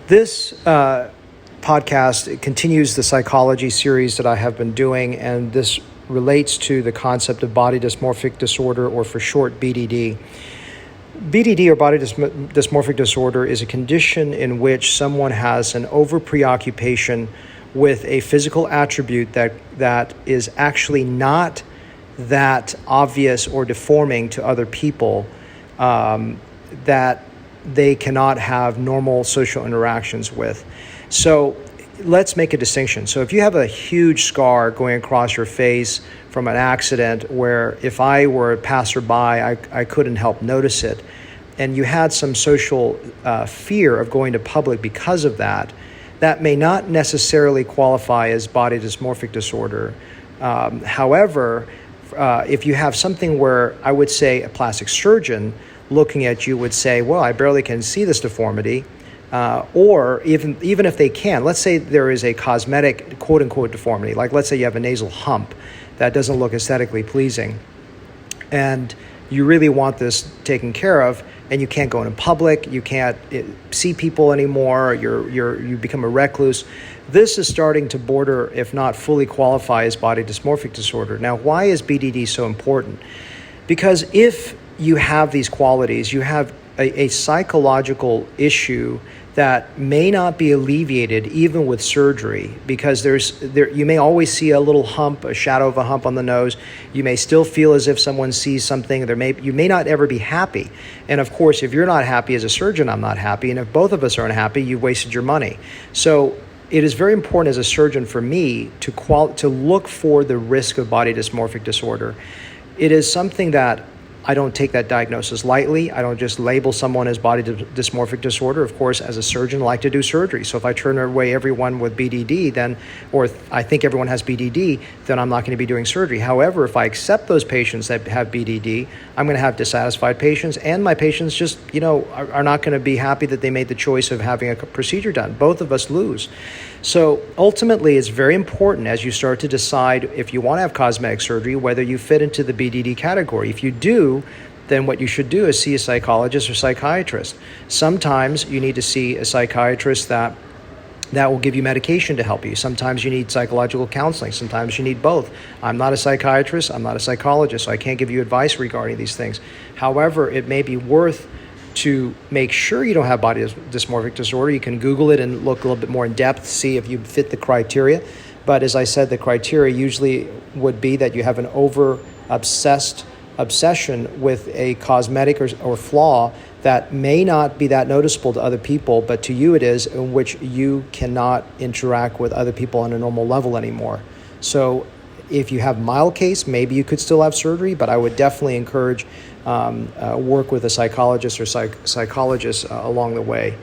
This podcast continues the psychology series that I have been doing, and this relates to the concept of body dysmorphic disorder, or for short, BDD. BDD, or body dysmorphic disorder, is a condition in which someone has an over-preoccupation with a physical attribute that is actually not that obvious or deforming to other people, that they cannot have normal social interactions with. So let's make a distinction. So if you have a huge scar going across your face from an accident where if I were a passerby, I couldn't help notice it, and you had some social fear of going to public because of that, that may not necessarily qualify as body dysmorphic disorder. However, if you have something where I would say a plastic surgeon looking at you would say, well, I barely can see this deformity, or even if they can, let's say there is a cosmetic quote-unquote deformity, like let's say you have a nasal hump that doesn't look aesthetically pleasing, and you really want this taken care of, and you can't go in public, you can't see people anymore, you become a recluse. This is starting to border, if not fully qualify, as body dysmorphic disorder. Now, why is BDD so important? Because if you have these qualities, you have a psychological issue that may not be alleviated even with surgery, because you may always see a little hump, a shadow of a hump on the nose. You may still feel as if someone sees something. You may not ever be happy. And of course, if you're not happy as a surgeon, I'm not happy. And if both of us are unhappy, you've wasted your money. So it is very important as a surgeon for me to look for the risk of body dysmorphic disorder. It is something that I don't take that diagnosis lightly. I don't just label someone as body dysmorphic disorder. Of course, as a surgeon, I like to do surgery. So if I turn away everyone with BDD, or I think everyone has BDD, then I'm not going to be doing surgery. However, if I accept those patients that have BDD, I'm going to have dissatisfied patients, and my patients just, are not going to be happy that they made the choice of having a procedure done. Both of us lose. So ultimately, it's very important as you start to decide if you want to have cosmetic surgery, whether you fit into the BDD category. If you do, then what you should do is see a psychologist or psychiatrist. Sometimes you need to see a psychiatrist that will give you medication to help you. Sometimes you need psychological counseling. Sometimes you need both. I'm not a psychiatrist. I'm not a psychologist, so I can't give you advice regarding these things. However, it may be worth to make sure you don't have body dysmorphic disorder. You can Google it and look a little bit more in depth, see if you fit the criteria. But as I said, the criteria usually would be that you have an obsession with a cosmetic or flaw that may not be that noticeable to other people, but to you it is, in which you cannot interact with other people on a normal level anymore. So if you have mild case, maybe you could still have surgery, but I would definitely encourage work with a psychologist or psychologist along the way.